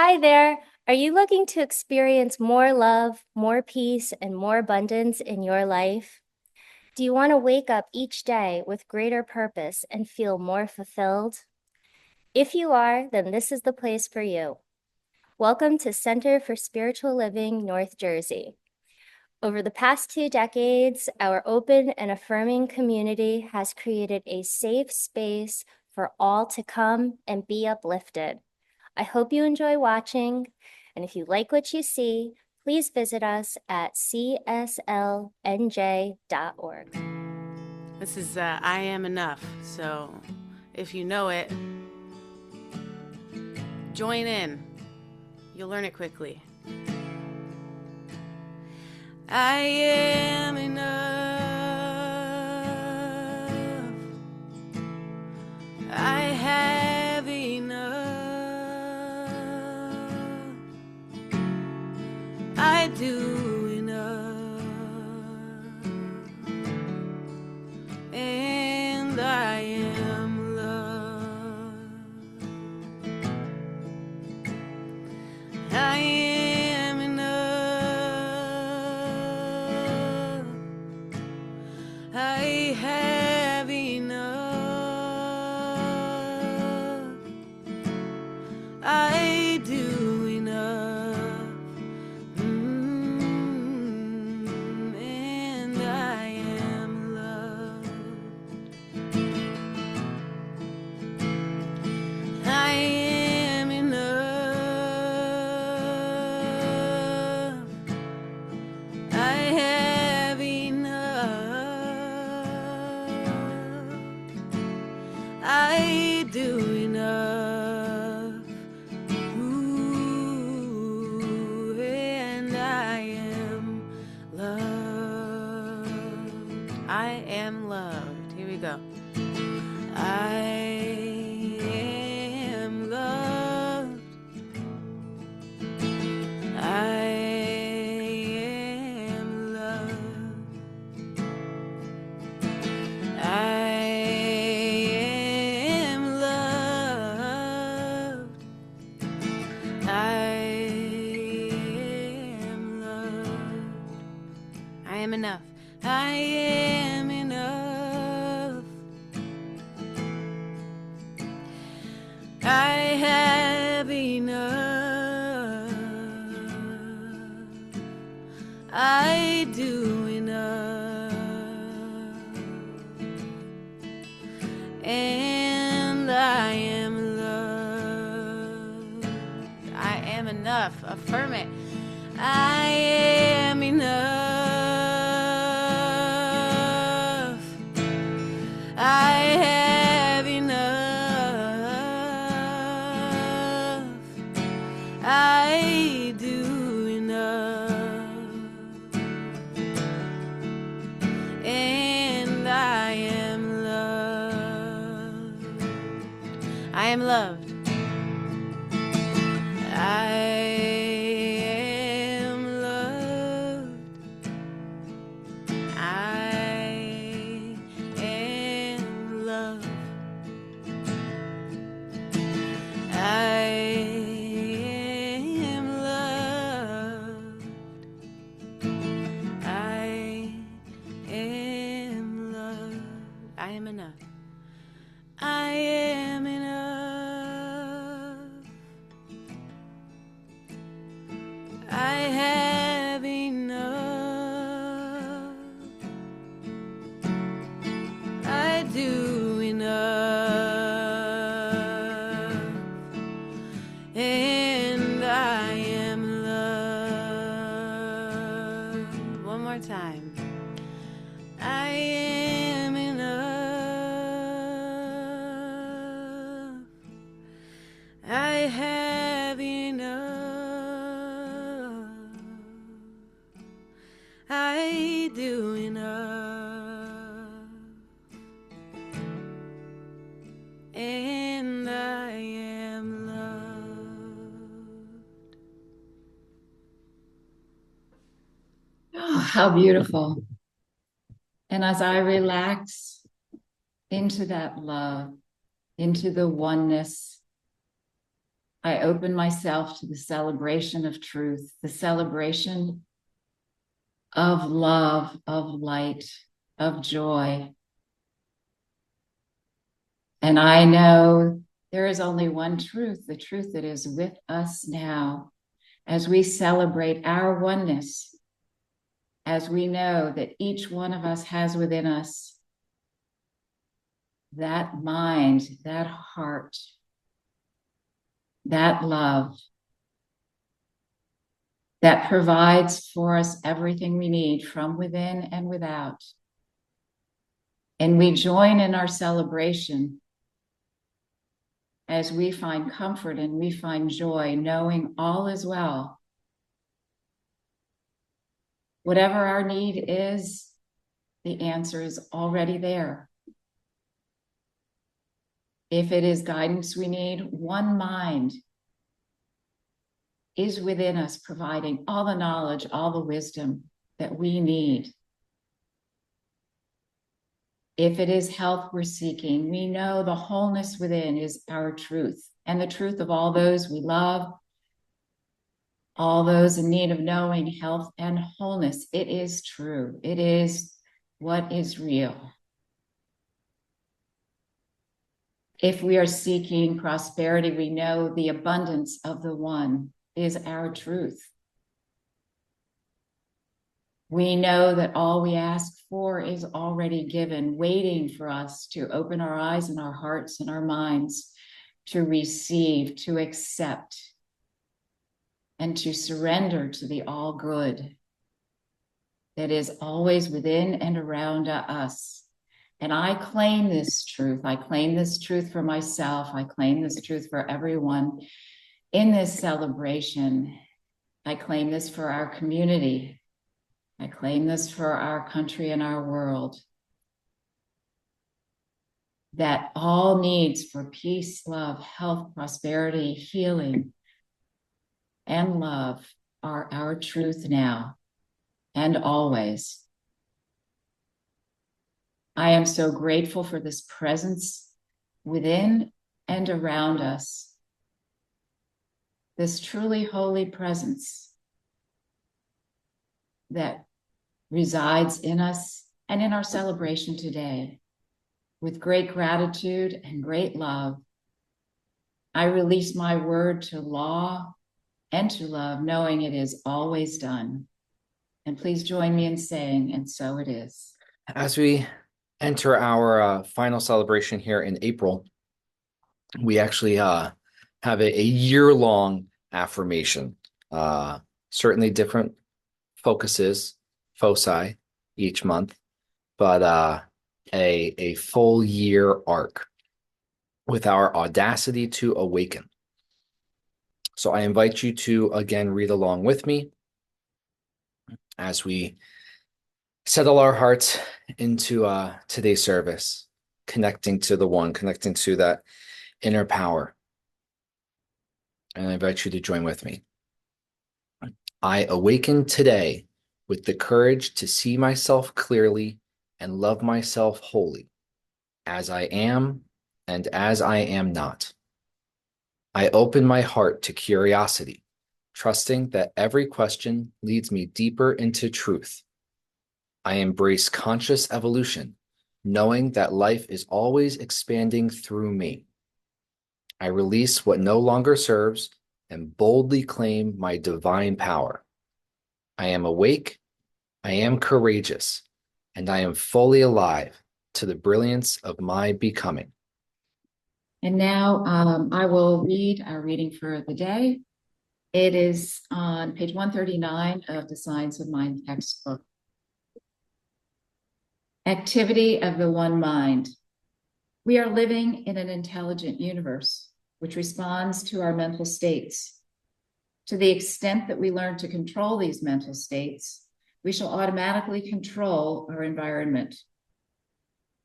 Hi there. Are you looking to experience more love, more peace, and more abundance in your life? Do you want to wake up each day with greater purpose and feel more fulfilled? If you are, then this is the place for you. Welcome to Center for Spiritual Living, North Jersey. Over the past 2 decades, our open and affirming community has created a safe space for all to come and be uplifted. I hope you enjoy watching, and if you like what you see, please visit us at cslnj.org. This is I Am Enough. So if you know it, join in. You'll learn it quickly. I am enough. I have enough. I do enough. And I am loved. I am enough. I have enough. I do enough. And I am loved. I am enough. I have enough. I do enough. Ooh, and I am loved. I am loved. Here we go. I am loved. I am loved. I am loved. I am loved. I am enough. I am enough. I have enough. I do enough. And I am loved. I am enough. Affirm it. I am enough. I have enough. I do enough. And I am loved. I am loved. I am loved. I am loved. I am loved. I am loved. I am enough. I am enough. I have enough. I do enough. And I am loved. One more time. I am enough. I have enough. I do enough. And I am loved. Oh, how beautiful. And as I relax into that love, into the oneness, I open myself to the celebration of truth, the celebration of love, of light, of joy. And I know there is only one truth, the truth that is with us now, as we celebrate our oneness, as we know that each one of us has within us that mind, that heart, that love that provides for us everything we need from within and without. And we join in our celebration as we find comfort and we find joy, knowing all is well. Whatever our need is, the answer is already there. If it is guidance we need, one mind is within us, providing all the knowledge, all the wisdom that we need. If it is health we're seeking, we know the wholeness within is our truth and the truth of all those we love, all those in need of knowing health and wholeness. It is true. It is what is real. If we are seeking prosperity, we know the abundance of the one is our truth. We know that all we ask for is already given, waiting for us to open our eyes and our hearts and our minds to receive, to accept, and to surrender to the all good that is always within and around us. And I claim this truth. I claim this truth for myself. I claim this truth for everyone in this celebration. I claim this for our community. I claim this for our country and our world. That all needs for peace, love, health, prosperity, healing, and love are our truth now and always. I am so grateful for this presence within and around us, this truly holy presence that resides in us and in our celebration today. With great gratitude and great love, I release my word to law and to love, knowing it is always done. And please join me in saying, and so it is. As we enter our final celebration here in April, we actually have a year-long affirmation. Certainly different focuses, foci each month, but a full year arc with our audacity to awaken. So I invite you to again read along with me as we settle our hearts into today's service, connecting to the one, connecting to that inner power. And I invite you to join with me. I awaken today with the courage to see myself clearly and love myself wholly, as I am and as I am not. I open my heart to curiosity, trusting that every question leads me deeper into truth. I embrace conscious evolution, knowing that life is always expanding through me. I release what no longer serves and boldly claim my divine power. I am awake, I am courageous, and I am fully alive to the brilliance of my becoming. And now I will read our reading for the day. It is on page 139 of the Science of Mind textbook. Activity of the one mind. We are living in an intelligent universe which responds to our mental states. To the extent that we learn to control these mental states, we shall automatically control our environment.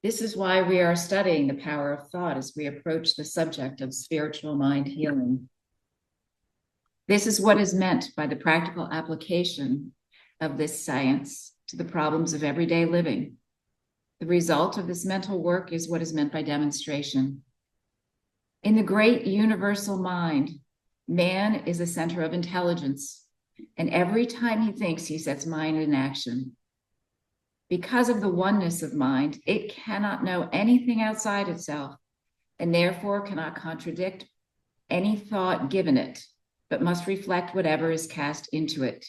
This is why we are studying the power of thought as we approach the subject of spiritual mind healing. This is what is meant by the practical application of this science to the problems of everyday living. The result of this mental work is what is meant by demonstration. In the great universal mind, Man is a center of intelligence, and every time he thinks, he sets mind in action. Because of the oneness of mind, it cannot know anything outside itself, and therefore cannot contradict any thought given it, but must reflect whatever is cast into it.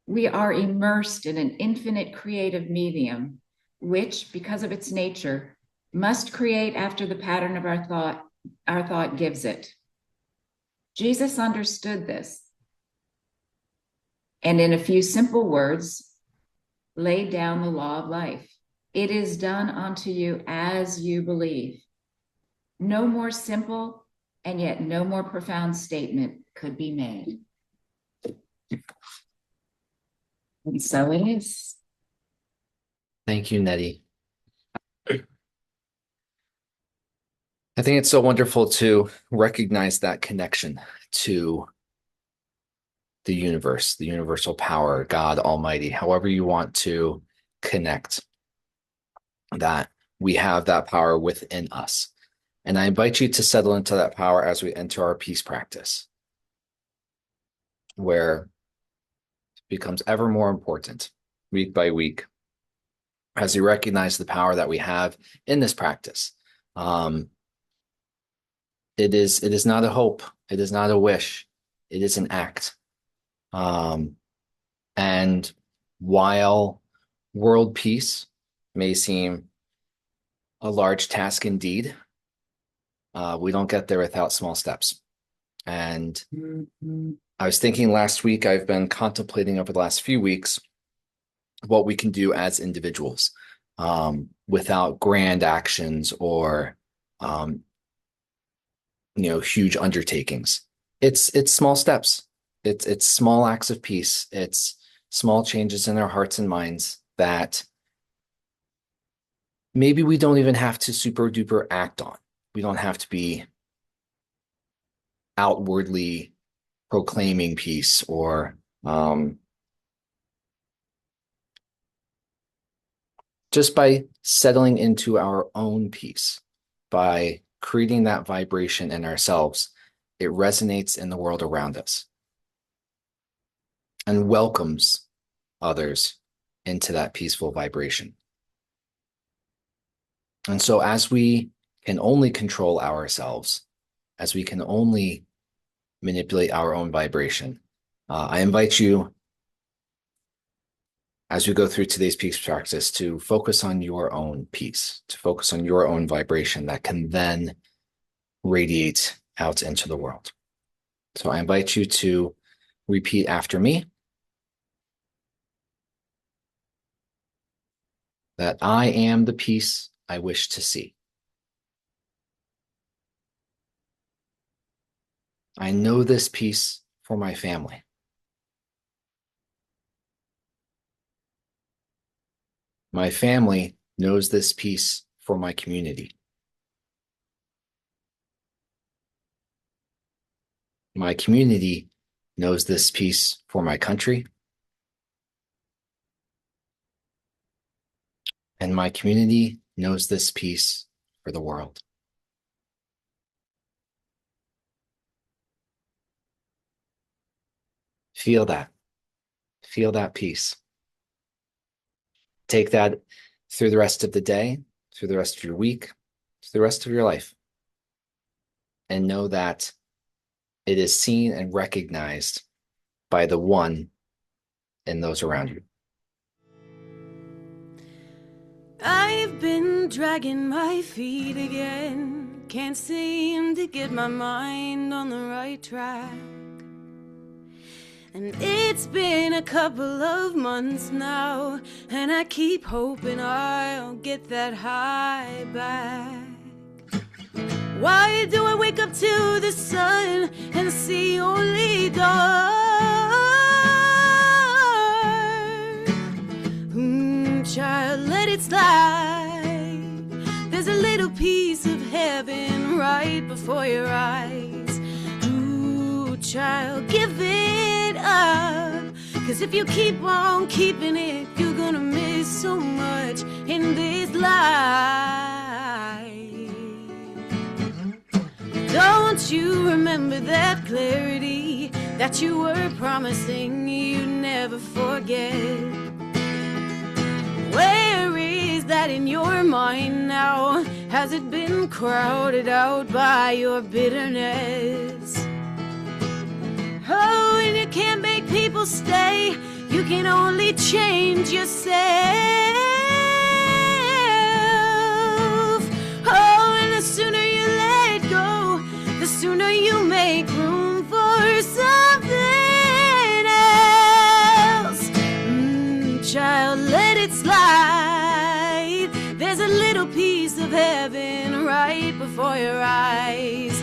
We are immersed in an infinite creative medium, which, because of its nature, must create after the pattern of our thought gives it. Jesus understood this, and in a few simple words, laid down the law of life. It is done unto you as you believe. No more simple and yet no more profound statement could be made. And so it is. Thank you, Nettie. I think it's so wonderful to recognize that connection to the universe, the universal power, God Almighty, however you want to connect, that we have that power within us. And I invite you to settle into that power as we enter our peace practice, where it becomes ever more important week by week as we recognize the power that we have in this practice. It is not a hope. It is not a wish. It is an act. And while world peace may seem a large task indeed, we don't get there without small steps. And I was thinking last week, I've been contemplating over the last few weeks what we can do as individuals without grand actions or huge undertakings. It's small steps. It's small acts of peace. It's small changes in our hearts and minds that maybe we don't even have to super duper act on. We don't have to be outwardly proclaiming peace or just by settling into our own peace, by creating that vibration in ourselves, it resonates in the world around us and welcomes others into that peaceful vibration. And so as we can only control ourselves, as we can only manipulate our own vibration, I invite you, as we go through today's peace practice, to focus on your own peace, to focus on your own vibration that can then radiate out into the world. So I invite you to repeat after me that I am the peace I wish to see. I know this peace for my family. My family knows this peace for my community. My community knows this peace for my country. And my community knows this peace for the world. Feel that. Feel that peace. Take that through the rest of the day, through the rest of your week, through the rest of your life. And know that it is seen and recognized by the one and those around you. I've been dragging my feet again. Can't seem to get my mind on the right track. And it's been a couple of months now, and I keep hoping I'll get that high back. Why do I wake up to the sun and see only dark? Child, let it slide. There's a little piece of heaven right before your eyes. Ooh, child, give it up. 'Cause if you keep on keeping it, you're gonna miss so much in this life. Don't you remember that clarity that you were promising you'd never forget? Where is that in your mind now? Has it been crowded out by your bitterness? Oh, and you can't make people stay. You can only change yourself. Oh, and the sooner you let go, the sooner you make room for something else. Child, let it slide. There's a little piece of heaven right before your eyes.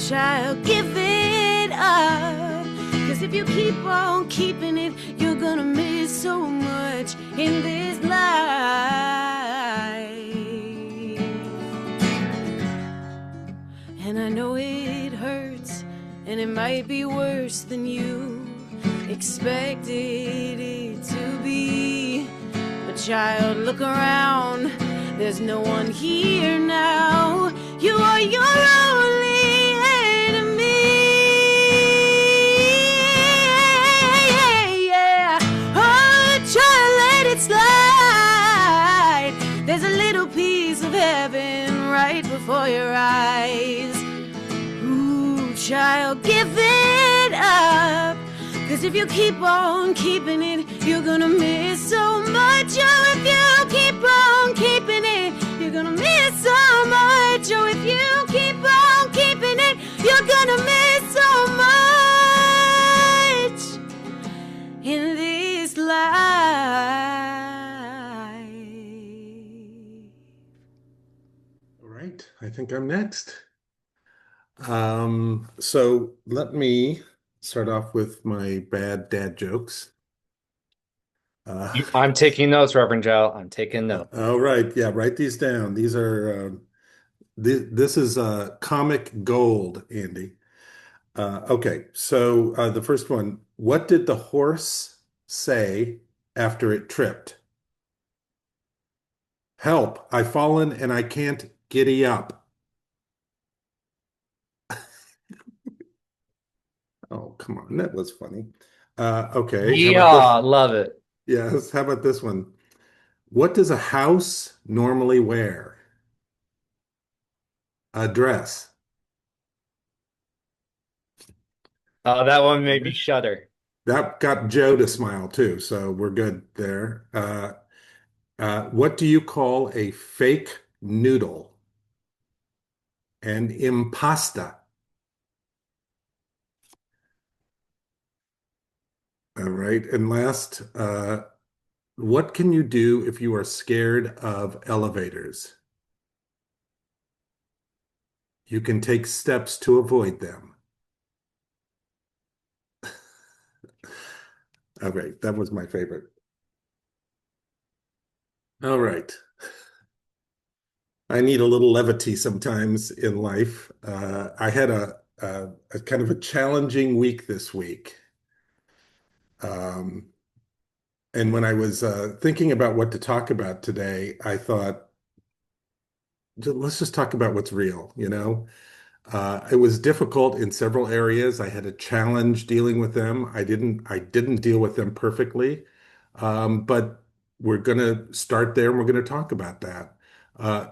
Child, give it up. 'Cause if you keep on keeping it, you're gonna miss so much in this life. And I know it hurts, and it might be worse than you expected it to be. But child, look around, there's no one here now. You are your only enemy. Yeah. Oh, child, let it slide. There's a little piece of heaven right before your eyes. Ooh, child, give it up. 'Cause if you keep on keeping it, you're gonna miss so much. Oh, if you keep on keeping it, you're gonna miss so much. Oh, if you keep on keeping it, you're gonna miss so much in this life. All right, I think I'm next. So let me start off with my bad dad jokes. I'm taking notes, Reverend Joe. I'm taking notes. All right, yeah, write these down. These are this is comic gold, Andy. Okay, so the first one, what did the horse say after it tripped? Help, I've fallen and I can't giddy up. Oh, come on, that was funny. Okay, how about this? Yeah, love it. Yes, how about this one? What does a house normally wear? A dress. Oh, that one made me shudder. That got Joe to smile too, so we're good there. What do you call a fake noodle? An impasta. All right. And last, what can you do if you are scared of elevators? You can take steps to avoid them. All right. That was my favorite. All right. I need a little levity sometimes in life. I had a kind of a challenging week this week. Um, and when I was thinking about what to talk about today, I thought, let's just talk about what's real, you know? It was difficult in several areas. I had a challenge dealing with them. I didn't deal with them perfectly. But we're going to start there and we're going to talk about that.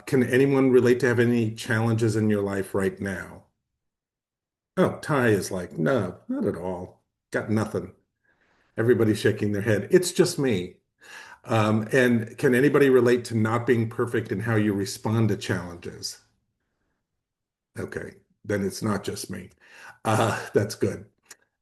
Can anyone relate to have any challenges in your life right now? Oh, Ty is like, no, not at all. Got nothing. Everybody's shaking their head. It's just me. And can anybody relate to not being perfect in how you respond to challenges? Okay, then it's not just me. That's good.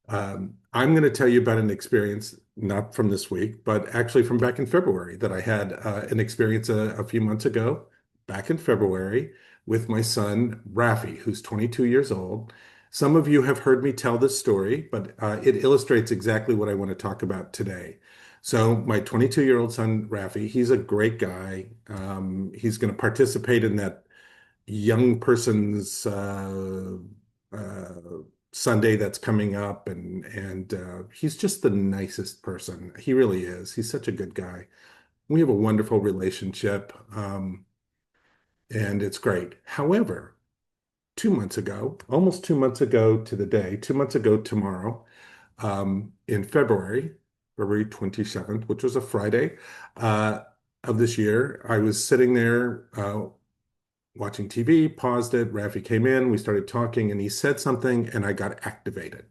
I'm going to tell you about an experience, not from this week, but actually from back in February, that I had an experience a few months ago, back in February, with my son, Rafi, who's 22 years old. Some of you have heard me tell this story, but it illustrates exactly what I want to talk about today. So, my 22-year-old son, Rafi, he's a great guy. He's going to participate in that young person's uh, Sunday that's coming up, and he's just the nicest person. He really is. He's such a good guy. We have a wonderful relationship, and it's great. However, 2 months ago, almost 2 months ago to the day, 2 months ago tomorrow, in February 27th, which was a Friday of this year. I was sitting there watching TV, paused it. Rafi came in, we started talking, and he said something, and I got activated.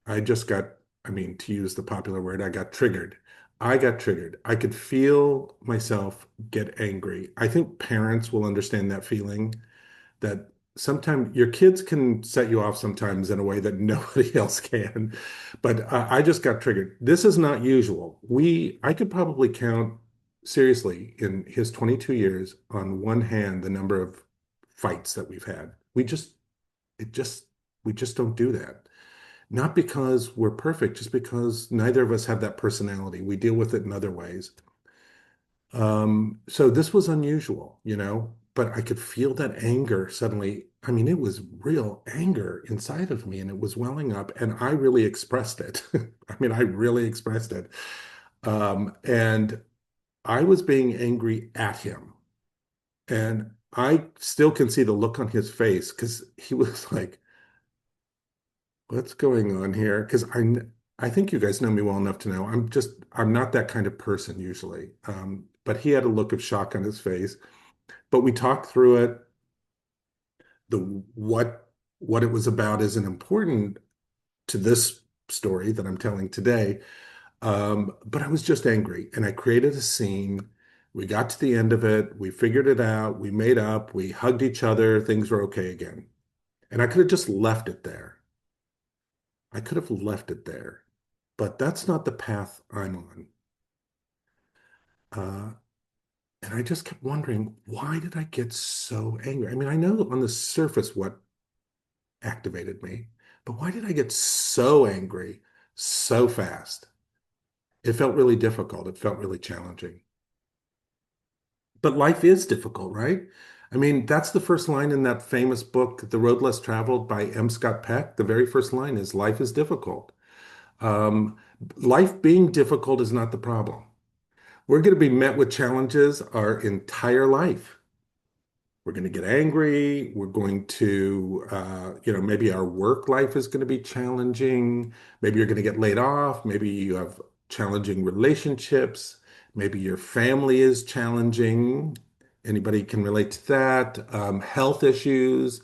I just got, I mean, to use the popular word, I got triggered. I got triggered. I could feel myself get angry. I think parents will understand that feeling that sometimes your kids can set you off sometimes in a way that nobody else can. But I just got triggered. This is not usual. I could probably count seriously in his 22 years on one hand the number of fights that we've had. It just, we just don't do that. Not because we're perfect, just because neither of us have that personality. We deal with it in other ways. So this was unusual, but I could feel that anger suddenly. I mean, it was real anger inside of me and it was welling up and I really expressed it. I mean, I really expressed it. And I was being angry at him. And I still can see the look on his face because he was like, what's going on here? Because I think you guys know me well enough to know I'm not that kind of person usually. But he had a look of shock on his face. But we talked through it. The what it was about isn't important to this story that I'm telling today. But I was just angry and I created a scene. We got to the end of it. We figured it out. We made up. We hugged each other. Things were okay again. And I could have just left it there. I could have left it there. But that's not the path I'm on. Uh, and I just kept wondering, why did I get so angry? I mean, I know on the surface what activated me, but why did I get so angry so fast? It felt really difficult. It felt really challenging. But life is difficult, right? I mean, that's the first line in that famous book, The Road Less Traveled by M. Scott Peck. The very first line is life is difficult. Um, Life being difficult is not the problem. We're going to be met with challenges our entire life. We're going to get angry. We're going to, maybe our work life is going to be challenging. Maybe you're going to get laid off. Maybe you have challenging relationships. Maybe your family is challenging. Anybody can relate to that. Health issues,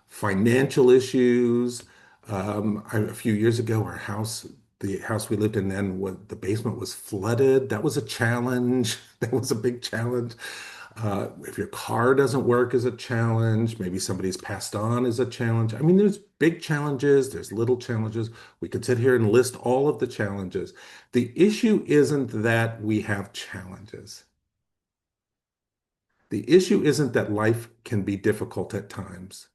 financial issues. A few years ago, the house we lived in then, the basement was flooded. That was a challenge. That was a big challenge. If your car doesn't work is a challenge, maybe somebody's passed on is a challenge. I mean, there's big challenges, there's little challenges. We could sit here and list all of the challenges. The issue isn't that we have challenges. The issue isn't that life can be difficult at times.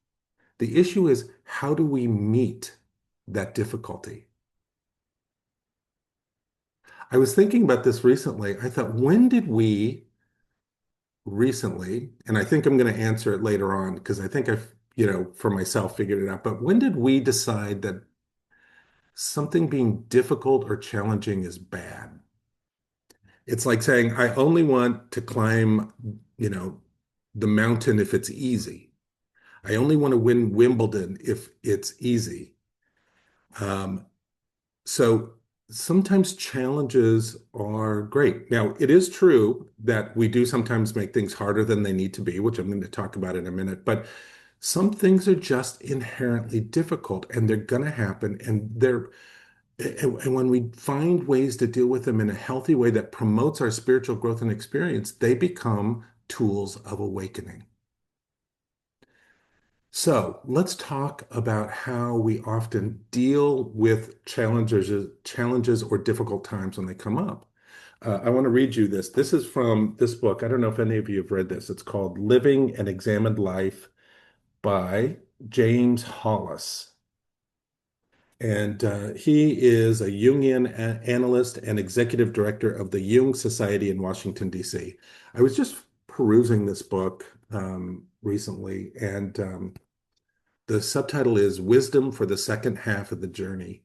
The issue is how do we meet that difficulty? I was thinking about this recently. I thought, when did we recently, and I think I'm going to answer it later on because I think I've, for myself figured it out. But when did we decide that something being difficult or challenging is bad? It's like saying, I only want to climb, you know, the mountain if it's easy. I only want to win Wimbledon if it's easy. Um, so sometimes challenges are great. Now, it is true that we do sometimes make things harder than they need to be, which I'm going to talk about in a minute. But some things are just inherently difficult and they're going to happen. And when we find ways to deal with them in a healthy way that promotes our spiritual growth and experience, they become tools of awakening. So let's talk about how we often deal with challenges or difficult times when they come up. I want to read you this. This is from this book. I don't know if any of you have read this. It's called Living an Examined Life by James Hollis. And he is a Jungian analyst and executive director of the Jung Society in Washington, D.C. I was just perusing this book recently, and the subtitle is Wisdom for the Second Half of the Journey.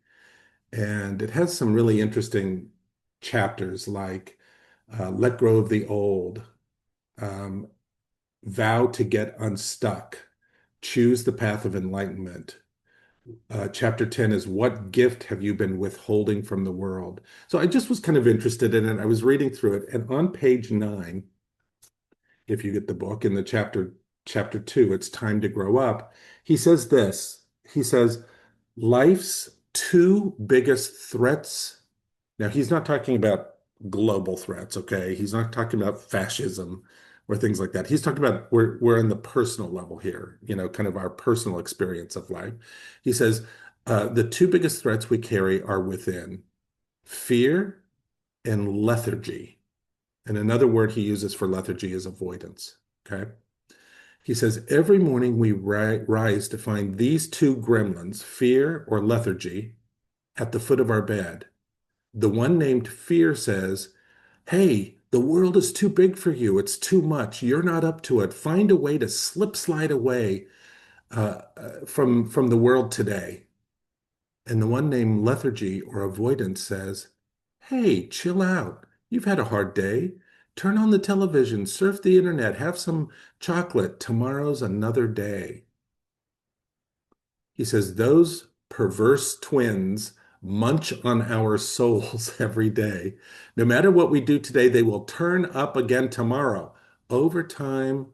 And it has some really interesting chapters like Let Go of the Old, um, Vow to Get Unstuck, choose the path of enlightenment. Chapter 10 is what gift have you been withholding from the world? So I just was kind of interested in it. I was reading through it, and on page 9, if you get the book in the chapter 2, it's time to grow up. He says this. He says, life's two biggest threats. Now, he's not talking about global threats, okay? He's not talking about fascism or things like that. He's talking about we're in the personal level here, kind of our personal experience of life. He says, the two biggest threats we carry are within fear and lethargy. And another word he uses for lethargy is avoidance, okay? He says, every morning we rise to find these two gremlins, fear or lethargy, at the foot of our bed. The one named fear says, hey, the world is too big for you. It's too much. You're not up to it. Find a way to slide away from the world today. And the one named lethargy or avoidance says, hey, chill out. You've had a hard day. Turn on the television, surf the internet, have some chocolate. Tomorrow's another day. He says, those perverse twins munch on our souls every day. No matter what we do today, they will turn up again tomorrow. Over time,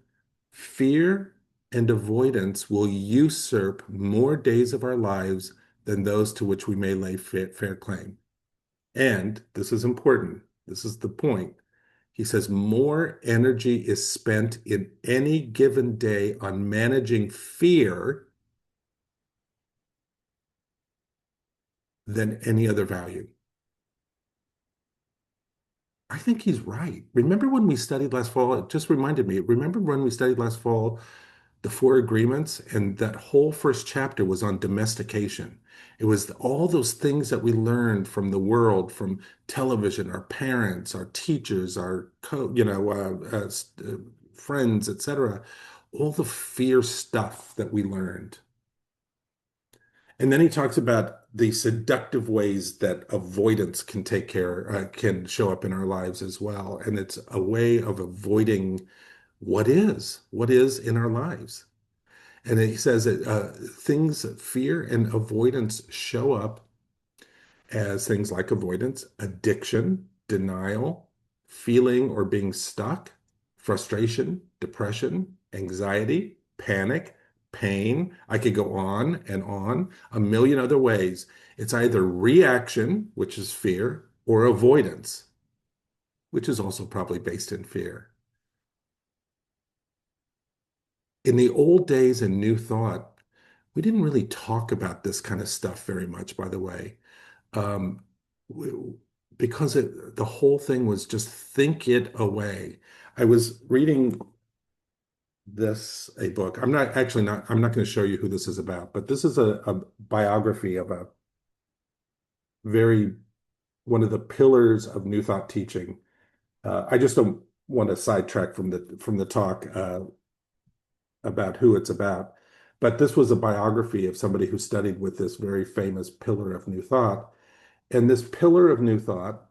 fear and avoidance will usurp more days of our lives than those to which we may lay fair claim. And this is important. This is the point. He says more energy is spent in any given day on managing fear than any other value. I think he's right. Remember when we studied last fall? It just reminded me. Remember when we studied last fall the four agreements, and that whole first chapter was on domestication. It was all those things that we learned from the world, from television, our parents, our teachers, our friends, etc. All the fear stuff that we learned. And then he talks about the seductive ways that avoidance can show up in our lives as well. And it's a way of avoiding what is in our lives. And he says that fear and avoidance show up as things like avoidance, addiction, denial, feeling or being stuck, frustration, depression, anxiety, panic, pain. I could go on, a million other ways. It's either reaction, which is fear, or avoidance, which is also probably based in fear. In the old days in New Thought, we didn't really talk about this kind of stuff very much, by the way, um, because the whole thing was just think it away. I was reading a book. I'm not going to show you who this is about, but this is a biography of one of the pillars of New Thought teaching. I just don't want to sidetrack from the talk about who it's about. But this was a biography of somebody who studied with this very famous pillar of New Thought. And this pillar of New Thought,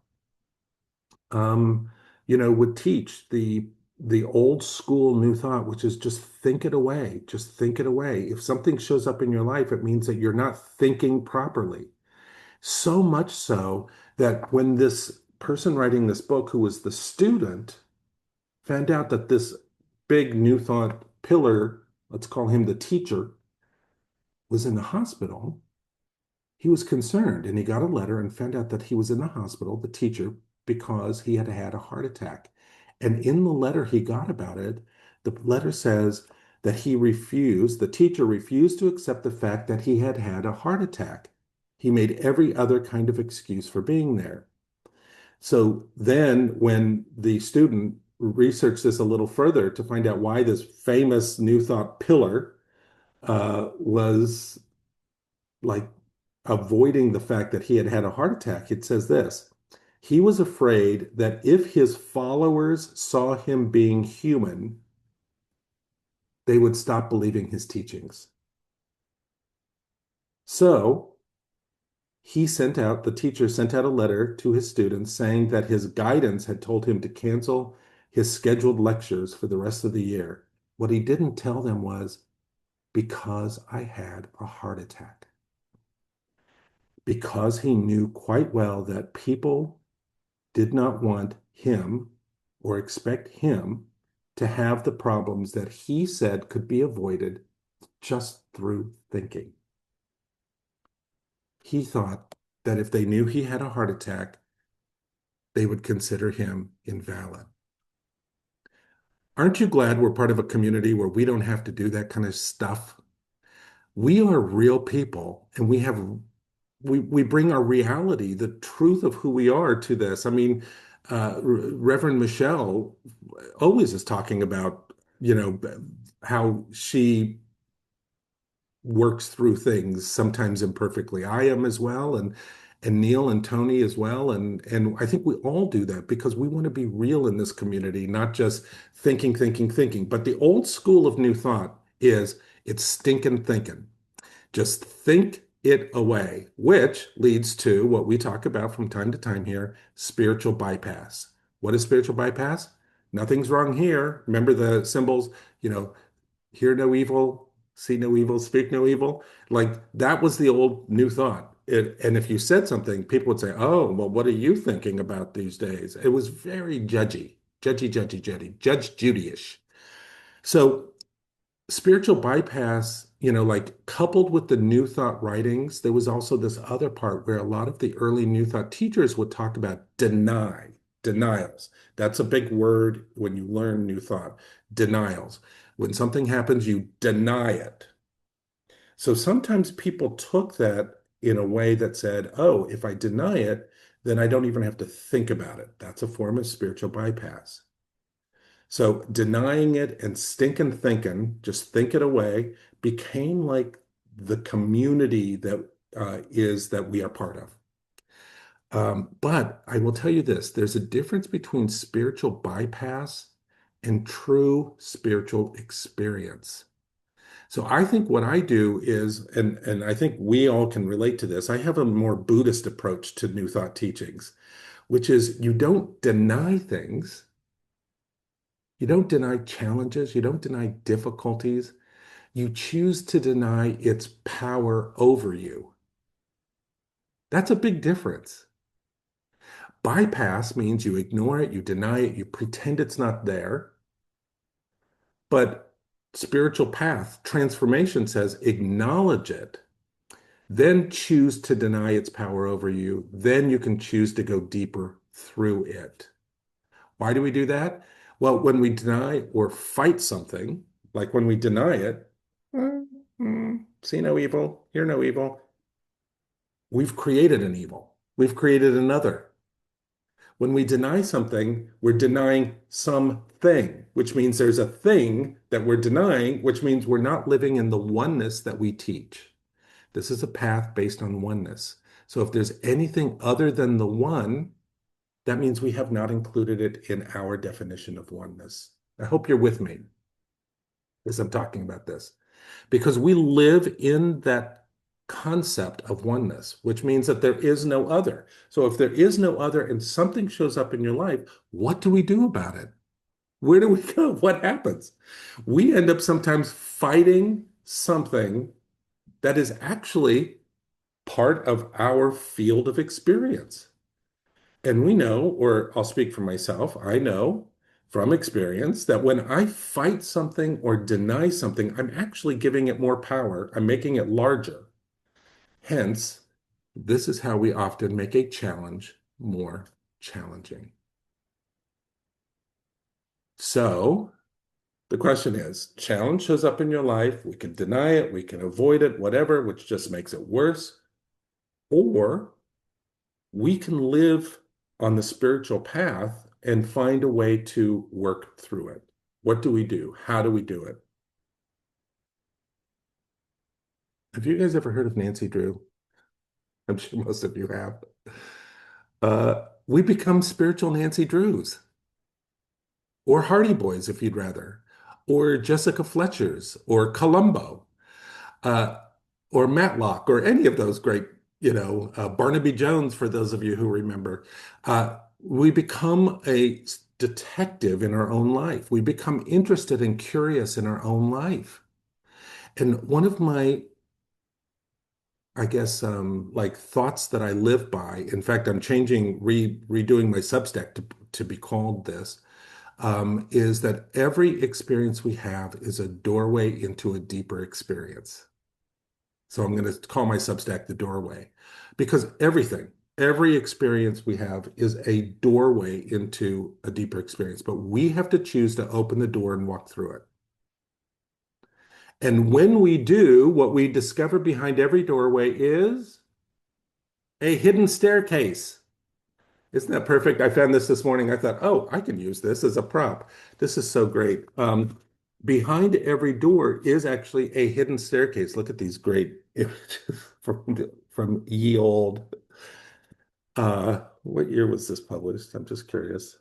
would teach the old school New Thought, which is just think it away. Just think it away. If something shows up in your life, it means that you're not thinking properly. So much so that when this person writing this book, who was the student, found out that this big New Thought pillar, let's call him the teacher, was in the hospital, he was concerned and he got a letter and found out that he was in the hospital, the teacher, because he had had a heart attack. And in the letter he got about it, the letter says that the teacher refused to accept the fact that he had had a heart attack. He made every other kind of excuse for being there. So then when the student researched this a little further to find out why this famous New Thought pillar was like avoiding the fact that he had had a heart attack, it says this: he was afraid that if his followers saw him being human, they would stop believing his teachings. So the teacher sent out a letter to his students saying that his guidance had told him to cancel his scheduled lectures for the rest of the year. What he didn't tell them was Because I had a heart attack. Because he knew quite well that people did not want him or expect him to have the problems that he said could be avoided just through thinking. He thought that if they knew he had a heart attack, they would consider him invalid. Aren't you glad we're part of a community where we don't have to do that kind of stuff? We are real people and we bring our reality, the truth of who we are to this. I mean, Reverend Michelle always is talking about, how she works through things sometimes imperfectly. I am as well, and Neil and Tony as well, and I think we all do that because we want to be real in this community, not just thinking, thinking, thinking. But the old school of New Thought is it's stinking thinking. Just think it away, which leads to what we talk about from time to time here, spiritual bypass. What is spiritual bypass? Nothing's wrong here. Remember the symbols, you know, hear no evil, see no evil, speak no evil. Like that was the old New Thought. And if you said something, people would say, "Oh, well, what are you thinking about these days?" It was very judgy, judgy, judgy, judgy, Judge Judy-ish. So spiritual bypass, like coupled with the New Thought writings, there was also this other part where a lot of the early New Thought teachers would talk about denials. That's a big word when you learn New Thought, denials. When something happens, you deny it. So sometimes people took that in a way that said, oh, if I deny it, then I don't even have to think about it. That's a form of spiritual bypass. So denying it and stinking thinking, just think it away, became like the community that is that we are part of. But I will tell you this, there's a difference between spiritual bypass and true spiritual experience. So I think what I do is, and I think we all can relate to this, I have a more Buddhist approach to New Thought teachings, which is you don't deny things. You don't deny challenges. You don't deny difficulties. You choose to deny its power over you. That's a big difference. Bypass means you ignore it, you deny it, you pretend it's not there. But spiritual path transformation says acknowledge it, then choose to deny its power over you. Then you can choose to go deeper through it. Why do we do that? Well, when we deny or fight something, like when we deny it, see no evil, hear no evil, we've created an evil. We've created another. When we deny something, we're denying something, which means there's a thing that we're denying, which means we're not living in the oneness that we teach. This is a path based on oneness. So if there's anything other than the one, that means we have not included it in our definition of oneness. I hope you're with me as I'm talking about this, because we live in that concept of oneness, which means that there is no other. So if there is no other and something shows up in your life, what do we do about it? Where do we go? What happens? We end up sometimes fighting something that is actually part of our field of experience. And we know, or I'll speak for myself, I know from experience that when I fight something or deny something, I'm actually giving it more power. I'm making it larger. Hence, this is how we often make a challenge more challenging. So the question is, challenge shows up in your life. We can deny it, we can avoid it, whatever, which just makes it worse. Or we can live on the spiritual path and find a way to work through it. What do we do? How do we do it? Have you guys ever heard of Nancy Drew? I'm sure most of you have. We become spiritual Nancy Drews, or Hardy Boys, if you'd rather, or Jessica Fletcher's, or Columbo, uh, or Matlock, or any of those great, Barnaby Jones, for those of you who remember. We become a detective in our own life. We become interested and curious in our own life. And one of my, I guess, like thoughts that I live by, in fact, I'm changing, redoing my Substack to be called this, is that every experience we have is a doorway into a deeper experience. So I'm going to call my Substack the doorway because every experience we have is a doorway into a deeper experience, but we have to choose to open the door and walk through it. And when we do, what we discover behind every doorway is a hidden staircase. Isn't that perfect? I found this morning. I thought, oh, I can use this as a prop. This is so great. Behind every door is actually a hidden staircase. Look at these great images from ye old. What year was this published? I'm just curious.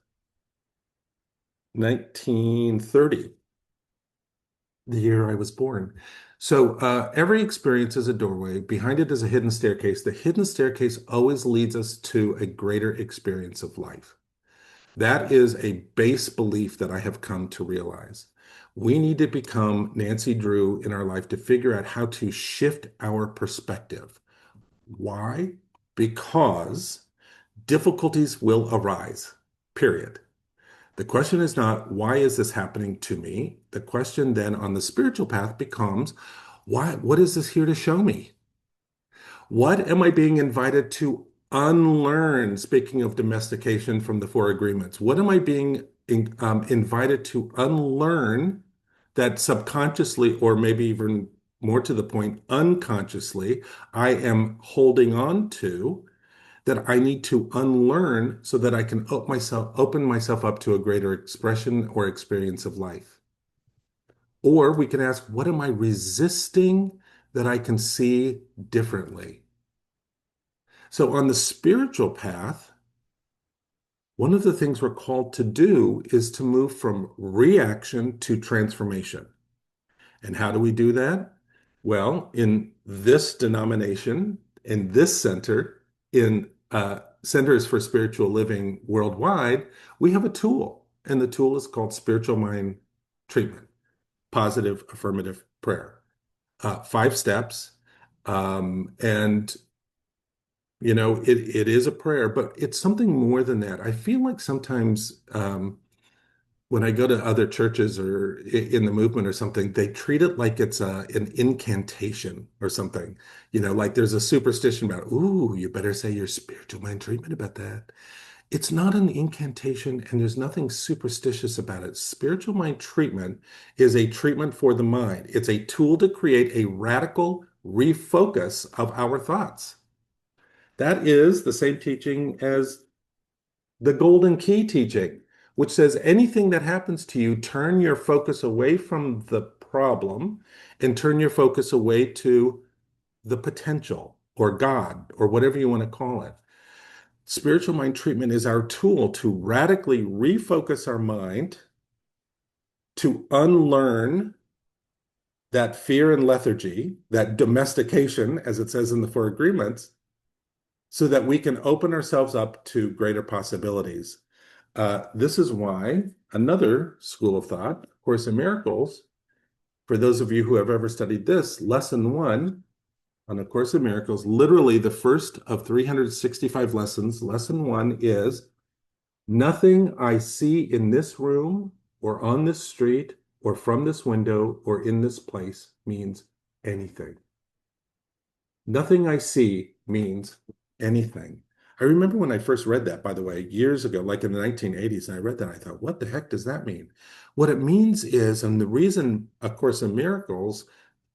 1930, the year I was born. So every experience is a doorway. Behind it is a hidden staircase. The hidden staircase always leads us to a greater experience of life. That is a base belief that I have come to realize. We need to become Nancy Drew in our life to figure out how to shift our perspective. Why? Because difficulties will arise, period. The question is not, why is this happening to me? The question then on the spiritual path becomes, why, what is this here to show me? What am I being invited to unlearn? Speaking of domestication from the Four Agreements, what am I being invited to unlearn that subconsciously, or maybe even more to the point, unconsciously, I am holding on to that I need to unlearn so that I can open myself up to a greater expression or experience of life? Or we can ask, what am I resisting that I can see differently? So on the spiritual path, one of the things we're called to do is to move from reaction to transformation. And how do we do that? Well, in this denomination, in this center, in Centers for Spiritual Living Worldwide, we have a tool, and the tool is called Spiritual Mind Treatment, Positive Affirmative Prayer. 5 steps. And it is a prayer, but it's something more than that. I feel like sometimes when I go to other churches or in the movement or something, they treat it like it's an incantation or something. Like there's a superstition about, ooh, you better say your spiritual mind treatment about that. It's not an incantation, and there's nothing superstitious about it. Spiritual mind treatment is a treatment for the mind. It's a tool to create a radical refocus of our thoughts. That is the same teaching as the golden key teaching, which says anything that happens to you, turn your focus away from the problem and turn your focus away to the potential or God or whatever you want to call it. Spiritual mind treatment is our tool to radically refocus our mind, to unlearn that fear and lethargy, that domestication, as it says in the Four Agreements, so that we can open ourselves up to greater possibilities. This is why another school of thought, Course in Miracles, for those of you who have ever studied this, lesson 1 on A Course in Miracles, literally the first of 365 lessons, lesson 1 is, nothing I see in this room or on this street or from this window or in this place means anything. Nothing I see means anything. I remember when I first read that, by the way, years ago, like in the 1980s, and I read that, I thought, what the heck does that mean? What it means is, and the reason A Course in Miracles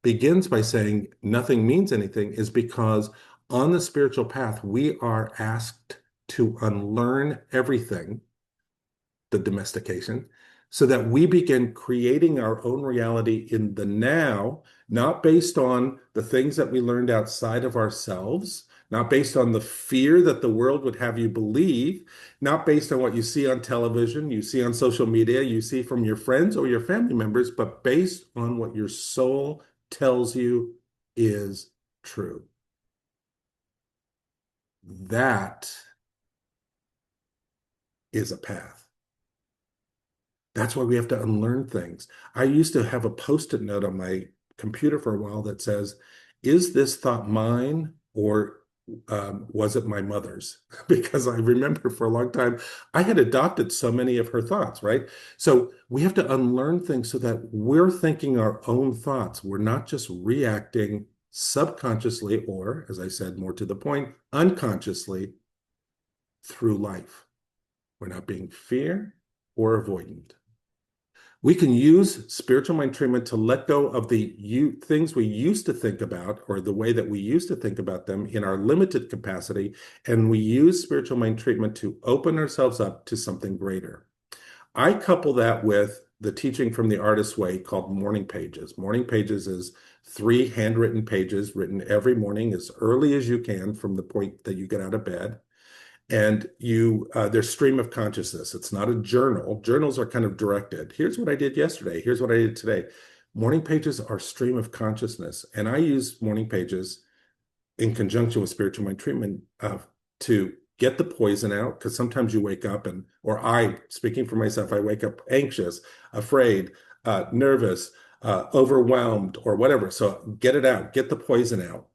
begins by saying nothing means anything is because on the spiritual path, we are asked to unlearn everything, the domestication, so that we begin creating our own reality in the now, not based on the things that we learned outside of ourselves, not based on the fear that the world would have you believe, not based on what you see on television, you see on social media, you see from your friends or your family members, but based on what your soul tells you is true. That is a path. That's why we have to unlearn things. I used to have a post-it note on my computer for a while that says, is this thought mine or was it my mother's? Because I remember for a long time, I had adopted so many of her thoughts, right? So we have to unlearn things so that we're thinking our own thoughts. We're not just reacting subconsciously, or as I said, more to the point, unconsciously through life. We're not being fear or avoidant. We can use spiritual mind treatment to let go of the things we used to think about or the way that we used to think about them in our limited capacity. And we use spiritual mind treatment to open ourselves up to something greater. I couple that with the teaching from the Artist's Way called Morning Pages. Morning Pages is 3 handwritten pages written every morning as early as you can from the point that you get out of bed. And there's stream of consciousness. It's not a journal. Journals are kind of directed. Here's what I did yesterday. Here's what I did today. Morning pages are stream of consciousness. And I use morning pages in conjunction with spiritual mind treatment to get the poison out. Because sometimes you wake up speaking for myself, I wake up anxious, afraid, nervous, overwhelmed, or whatever. So get it out, get the poison out.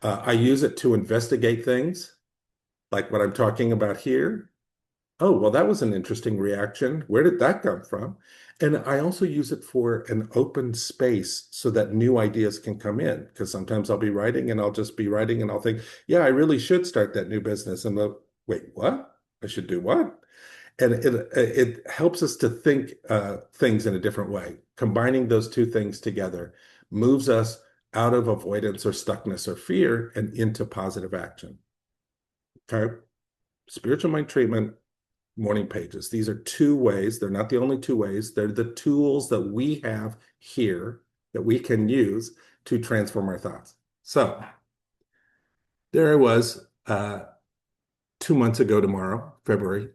I use it to investigate things like what I'm talking about here. Oh, well, that was an interesting reaction. Where did that come from? And I also use it for an open space so that new ideas can come in. Because sometimes I'll be writing and I'll just be writing and I'll think, yeah, I really should start that new business. And wait, what? I should do what? And it helps us to think things in a different way. Combining those two things together moves us out of avoidance or stuckness or fear and into positive action. Okay. Spiritual mind treatment, morning pages. These are 2 ways. They're not the only 2 ways. They're the tools that we have here that we can use to transform our thoughts. So there I was 2 months ago tomorrow, February,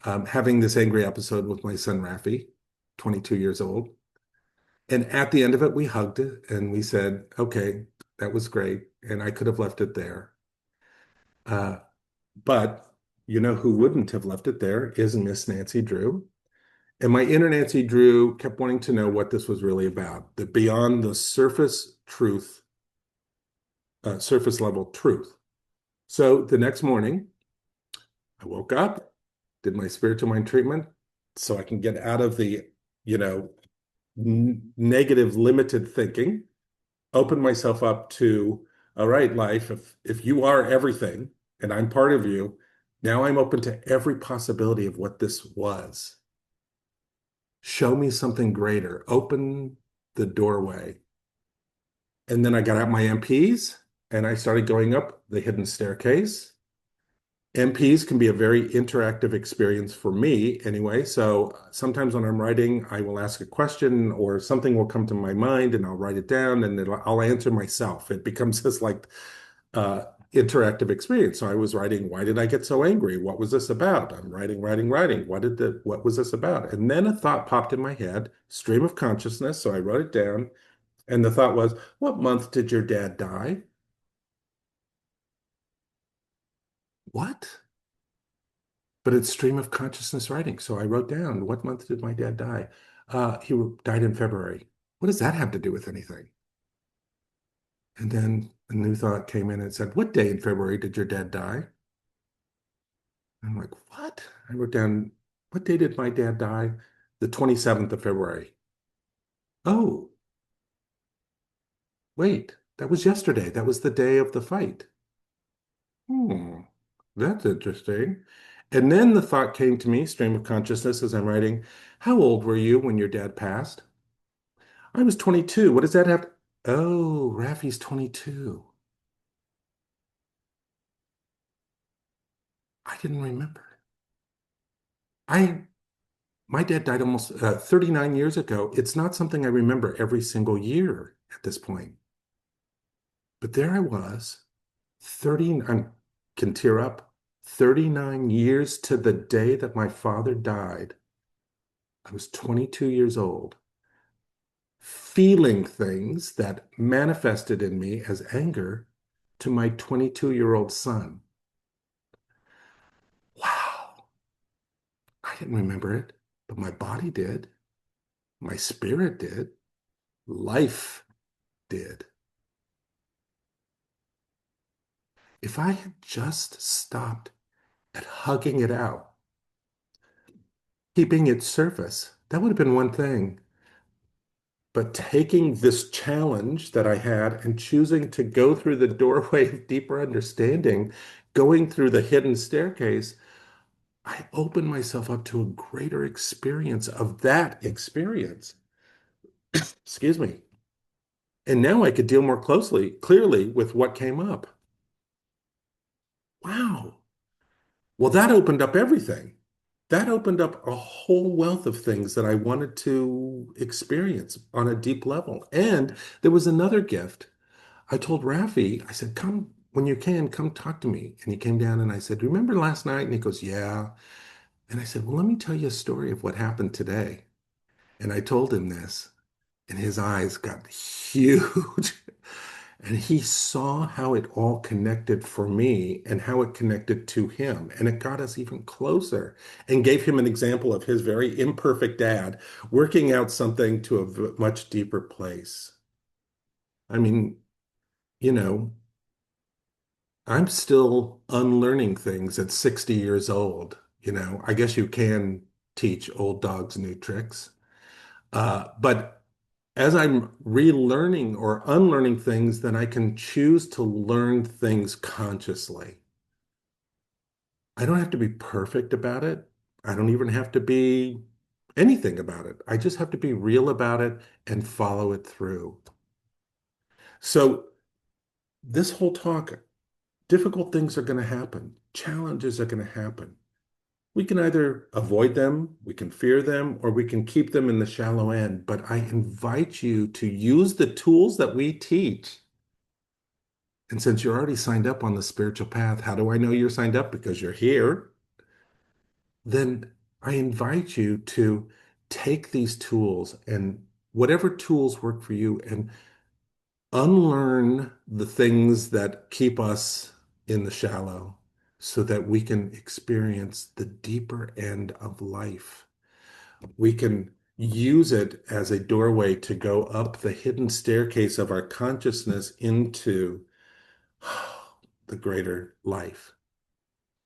having this angry episode with my son, Rafi, 22 years old. And at the end of it, we hugged it and we said, okay, that was great. And I could have left it there. But you know who wouldn't have left it there is Miss Nancy Drew. And my inner Nancy Drew kept wanting to know what this was really about, the beyond the surface truth, surface level truth. So the next morning, I woke up, did my spiritual mind treatment so I can get out of the, negative limited thinking, open myself up to, all right, life, if you are everything and I'm part of you, now I'm open to every possibility of what this was. Show me something greater. Open the doorway. And then I got out my MPs and I started going up the hidden staircase. MPs can be a very interactive experience for me anyway. So sometimes when I'm writing, I will ask a question or something will come to my mind and I'll write it down and I'll answer myself. It becomes this interactive experience. So I was writing, why did I get so angry? What was this about? I'm writing. What was this about? And then a thought popped in my head, stream of consciousness. So I wrote it down. And the thought was, what month did your dad die? What? But it's stream of consciousness writing. So I wrote down, what month did my dad die? He died in February. What does that have to do with anything? And then a new thought came in and said, what day in February did your dad die? I'm like, what? I wrote down, what day did my dad die? The 27th of February. Oh, wait, that was yesterday. That was the day of the fight. That's interesting. And then the thought came to me, stream of consciousness, as I'm writing, how old were you when your dad passed? I was 22. What does that have? Oh, Rafi's 22. I didn't remember. I My dad died almost 39 years ago. It's not something I remember every single year at this point. But there I was, 30, I can tear up, 39 years to the day that my father died. I was 22 years old, feeling things that manifested in me as anger to my 22-year-old son. Wow. I didn't remember it, but my body did. My spirit did. Life did. If I had just stopped at hugging it out, keeping its surface, that would have been one thing. But taking this challenge that I had and choosing to go through the doorway of deeper understanding, going through the hidden staircase, I opened myself up to a greater experience of that experience. Excuse me. And now I could deal more clearly with what came up. Wow. Well, that opened up everything. That opened up a whole wealth of things that I wanted to experience on a deep level. And there was another gift. I told Rafi, I said, come when you can, come talk to me. And he came down and I said, remember last night? And he goes, yeah. And I said, well, let me tell you a story of what happened today. And I told him this, and his eyes got huge. And he saw how it all connected for me and how it connected to him. And it got us even closer and gave him an example of his very imperfect dad working out something to a much deeper place. I mean, you know, I'm still unlearning things at 60 years old. I guess you can teach old dogs new tricks. But as I'm relearning or unlearning things, then I can choose to learn things consciously. I don't have to be perfect about it. I don't even have to be anything about it. I just have to be real about it and follow it through. So, this whole talk, difficult things are going to happen, challenges are going to happen. We can either avoid them, we can fear them, or we can keep them in the shallow end. But I invite you to use the tools that we teach. And since you're already signed up on the spiritual path, how do I know you're signed up? Because you're here. Then I invite you to take these tools and whatever tools work for you and unlearn the things that keep us in the shallow so that we can experience the deeper end of life. We can use it as a doorway to go up the hidden staircase of our consciousness into the greater life.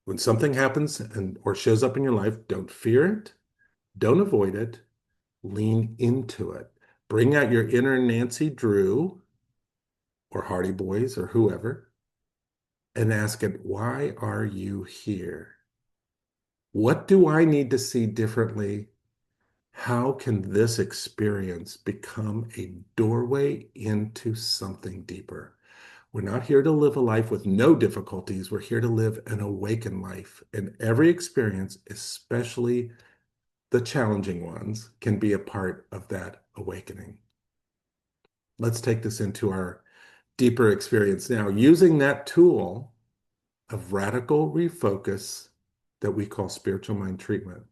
When something happens and or shows up in your life, don't fear it, don't avoid it, lean into it. Bring out your inner Nancy Drew or Hardy Boys or whoever and ask it, why are you here? What do I need to see differently? How can this experience become a doorway into something deeper? We're not here to live a life with no difficulties. We're here to live an awakened life. And every experience, especially the challenging ones, can be a part of that awakening. Let's take this into our deeper experience now, using that tool of radical refocus that we call spiritual mind treatment,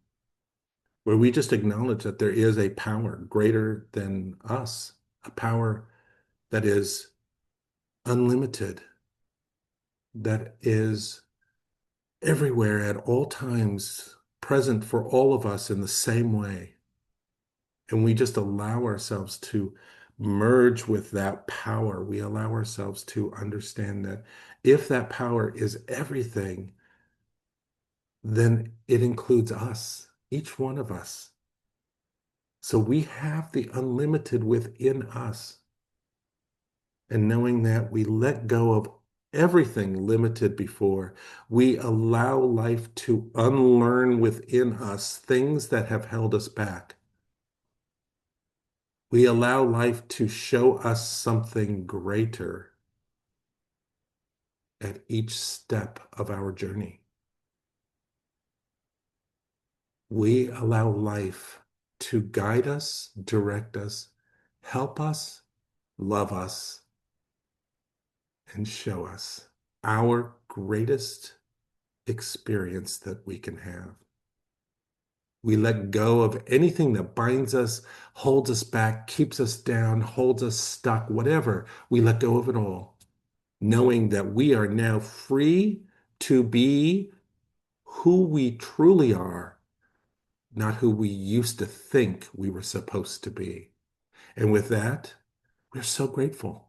where we just acknowledge that there is a power greater than us, a power that is unlimited, that is everywhere at all times, present for all of us in the same way. And we just allow ourselves to merge with that power. We allow ourselves to understand that if that power is everything, then it includes us, each one of us. So we have the unlimited within us. And knowing that we let go of everything limited before, we allow life to unlearn within us things that have held us back. We allow life to show us something greater at each step of our journey. We allow life to guide us, direct us, help us, love us, and show us our greatest experience that we can have. We let go of anything that binds us, holds us back, keeps us down, holds us stuck, whatever. We let go of it all, knowing that we are now free to be who we truly are, not who we used to think we were supposed to be. And with that, We're so grateful.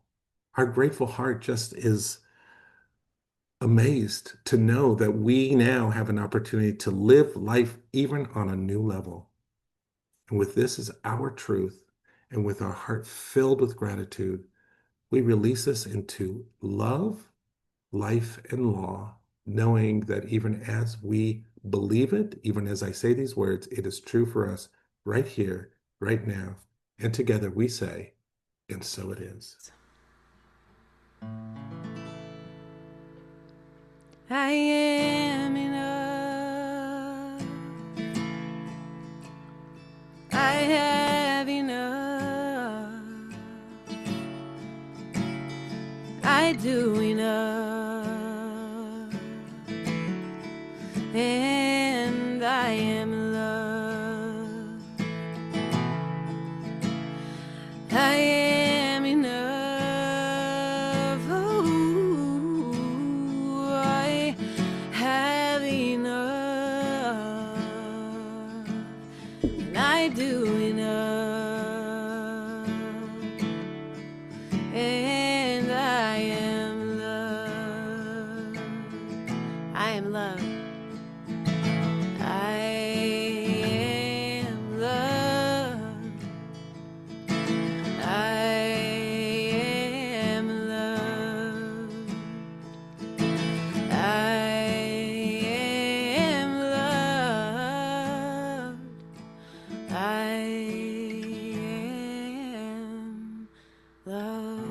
Our grateful heart just is amazed to know that we now have an opportunity to live life even on a new level. And with this as our truth, and with our heart filled with gratitude, we release this into love, life, and law, knowing that even as we believe it, even as I say these words, it is true for us right here, right now. And together we say, and so it is. I am enough. I have enough. I do enough. And I am loved. I am enough. Ooh, I have enough. And I do enough. And I am loved. I am loved. I am loved. I am loved. I am loved. I am loved.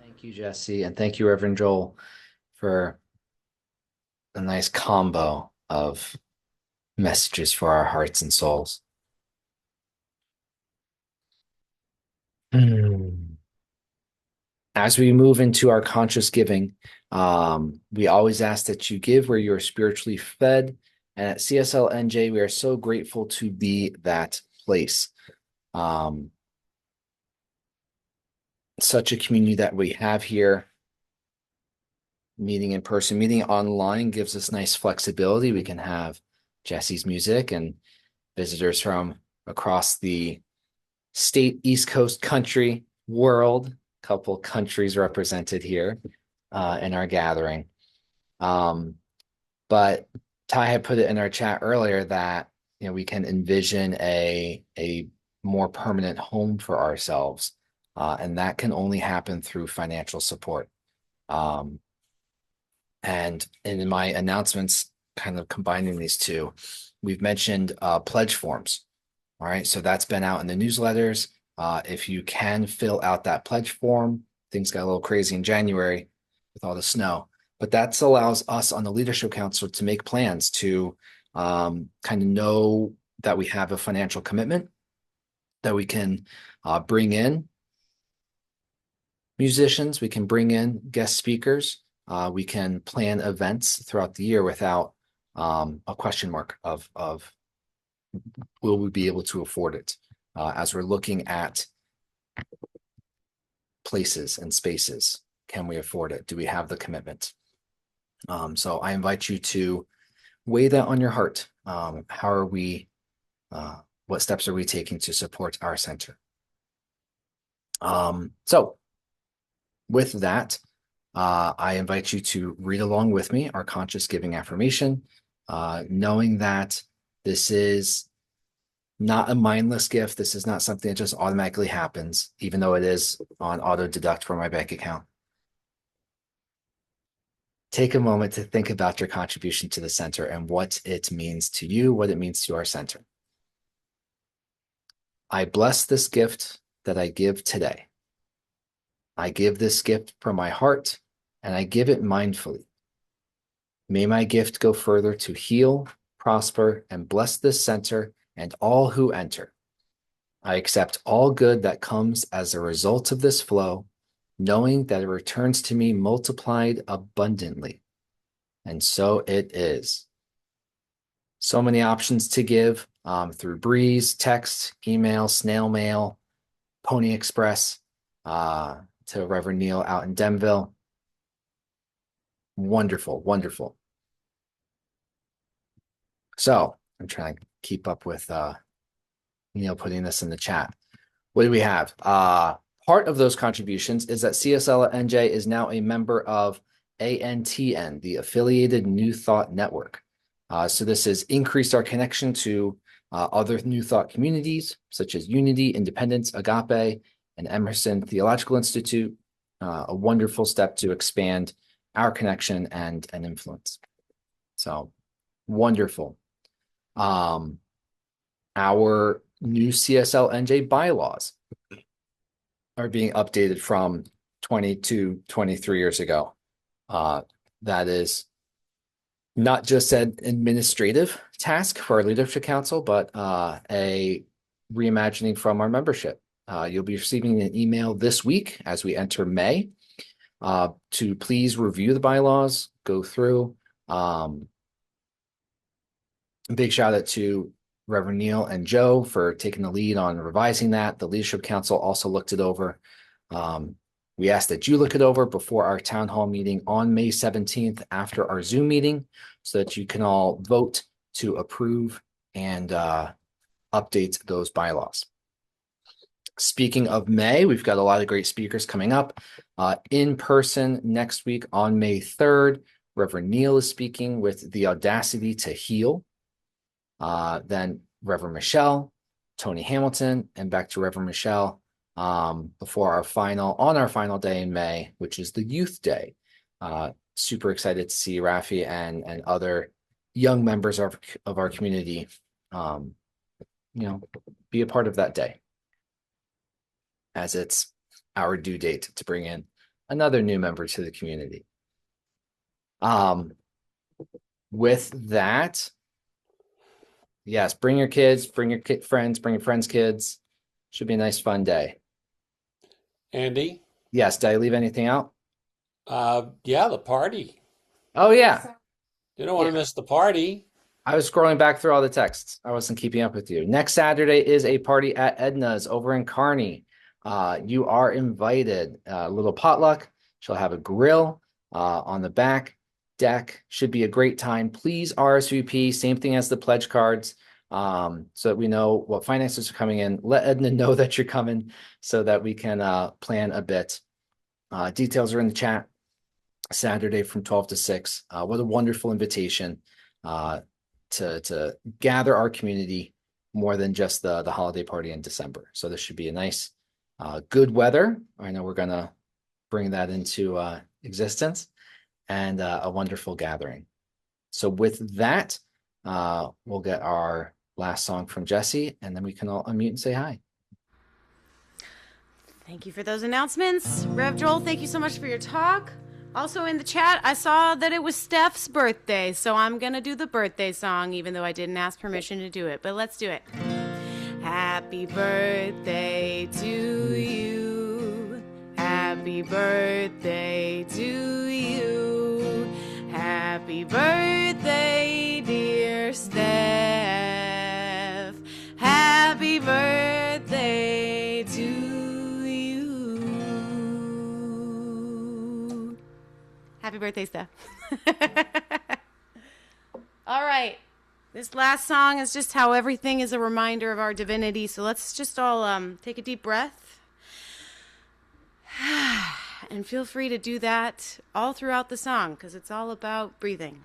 Thank you, Jesse, and thank you, Reverend Joel, for a nice combo of messages for our hearts and souls. As we move into our conscious giving, we always ask that you give where you are spiritually fed. And at CSLNJ, we are so grateful to be that place. Such a community that we have here. Meeting in person, meeting online gives us nice flexibility. We can have Jesse's music and visitors from across the state, East Coast, country, world, couple countries represented here in our gathering. But Ty had put it in our chat earlier that we can envision a more permanent home for ourselves, and that can only happen through financial support. And in my announcements, kind of combining these two, we've mentioned pledge forms. All right, so that's been out in the newsletters. If you can fill out that pledge form, things got a little crazy in January with all the snow, but that allows us on the Leadership Council to make plans to kind of know that we have a financial commitment, that we can bring in musicians, we can bring in guest speakers, we can plan events throughout the year without a question mark of will we be able to afford it, as we're looking at places and spaces. Can we afford it? Do we have the commitment? So I invite you to weigh that on your heart. How are we, what steps are we taking to support our center? So with that, I invite you to read along with me our conscious giving affirmation, knowing that this is not a mindless gift. This is not something that just automatically happens, even though it is on auto deduct from my bank account. Take a moment to think about your contribution to the center and what it means to you, what it means to our center. I bless this gift that I give today. I give this gift from my heart, and I give it mindfully. May my gift go further to heal, prosper, and bless this center and all who enter. I accept all good that comes as a result of this flow, knowing that it returns to me multiplied abundantly. And so it is. So many options to give through Breeze, text, email, snail mail, Pony Express, to Reverend Neil out in Denville. Wonderful, wonderful. So I'm trying to keep up with Neil putting this in the chat. What do we have? Part of those contributions is that CSL NJ is now a member of ANTN, the Affiliated New Thought Network. So this has increased our connection to other New Thought communities, such as Unity, Independence, Agape, and Emerson Theological Institute. A wonderful step to expand our connection and influence. So wonderful. Our new CSL NJ bylaws are being updated from 23 years ago. That is not just an administrative task for our leadership council, but a reimagining from our membership. You'll be receiving an email this week as we enter May to please review the bylaws, go through. Big shout out to Reverend Neil and Joe for taking the lead on revising that. The leadership council also looked it over. We asked that you look it over before our town hall meeting on May 17th after our Zoom meeting so that you can all vote to approve and update those bylaws. Speaking of May, we've got a lot of great speakers coming up. In person next week on May 3rd, Reverend Neil is speaking with The Audacity to Heal. Then Reverend Michelle, Tony Hamilton, and back to Reverend Michelle before our final day in May, which is the Youth Day. Super excited to see Rafi and other young members of our community, be a part of that day, as it's our due date to bring in another new member to the community. With that, yes, bring your kids, bring your friends, bring your friends' kids. Should be a nice, fun day. Andy? Yes, did I leave anything out? Yeah, the party. Oh, yeah. You don't want to miss the party. I was scrolling back through all the texts. I wasn't keeping up with you. Next Saturday is a party at Edna's over in Kearney. You are invited. A little potluck. She'll have a grill on the back deck. Should be a great time. Please RSVP. Same thing as the pledge cards. So that we know what finances are coming in. Let Edna know that you're coming so that we can plan a bit. Details are in the chat. Saturday from 12 to 6. What a wonderful invitation to gather our community more than just the holiday party in December. So this should be a nice, good weather. I know we're going to bring that into existence, and a wonderful gathering. So with that, we'll get our last song from Jesse, and then we can all unmute and say hi. Thank you for those announcements. Rev Joel, thank you so much for your talk. Also in the chat, I saw that it was Steph's birthday, so I'm going to do the birthday song, even though I didn't ask permission to do it. But let's do it. Happy birthday to you. Happy birthday to you. Happy birthday, dear Steph. Happy birthday to you. Happy birthday, Steph. All right. This last song is just how everything is a reminder of our divinity. So let's just all take a deep breath. And feel free to do that all throughout the song, because it's all about breathing.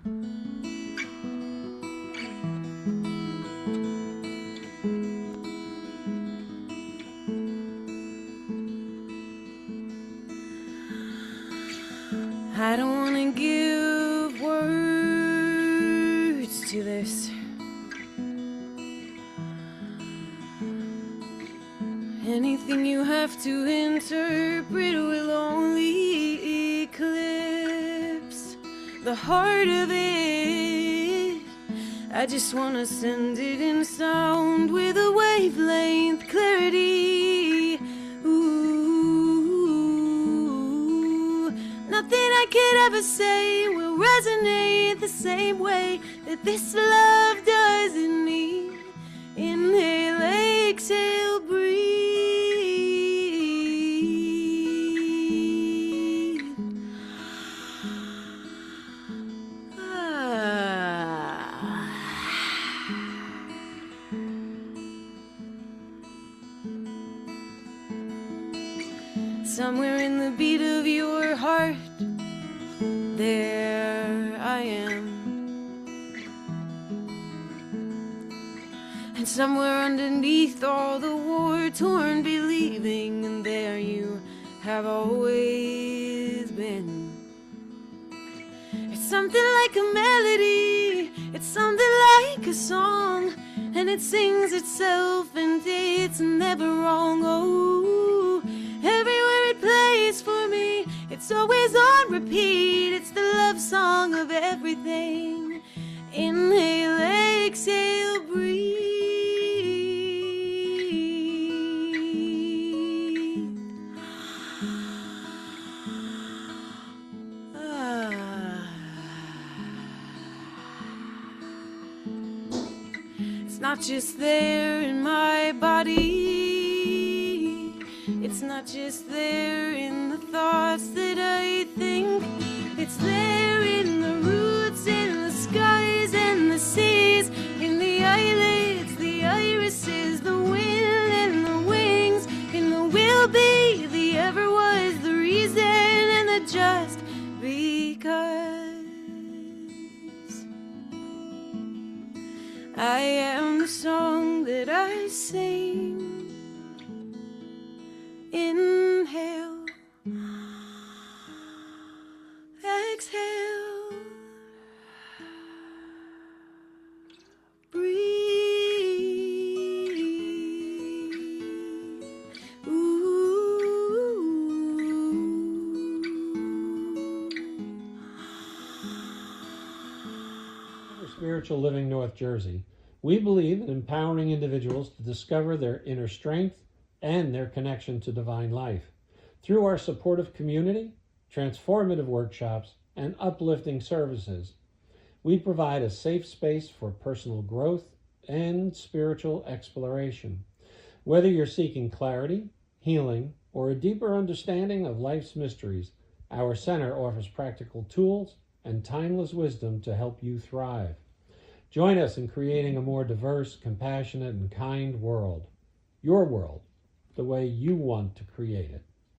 I don't want to give words to this. Anything you have to interpret will only eclipse the heart of it. I just want to send it in sound with a wavelength clarity. Ooh, nothing I could ever say will resonate the same way that this love does in me. Inhale, exhale, breathe. somewhere in the beat of your heart, there I am. And somewhere underneath all the war-torn believing, and there you have always been. It's something like a melody, it's something like a song, and it sings itself and it's never wrong. Oh, everywhere it plays for me, it's always on repeat. It's the love song of everything. Inhale, exhale, breathe. It's not just there in my body, it's not just there in the thoughts that I think. It's there in the roots, in the skies and the seas, in the eyelids, the irises, the wind and the wings, in the will be, the ever was, the reason and the just because. I am the song that I sing. Inhale, exhale, breathe. Spiritual Living North Jersey, we believe in empowering individuals to discover their inner strength and their connection to divine life. Through our supportive community, transformative workshops, and uplifting services, we provide a safe space for personal growth and spiritual exploration. Whether you're seeking clarity, healing, or a deeper understanding of life's mysteries, our center offers practical tools and timeless wisdom to help you thrive. Join us in creating a more diverse, compassionate, and kind world. Your world, the way you want to create it.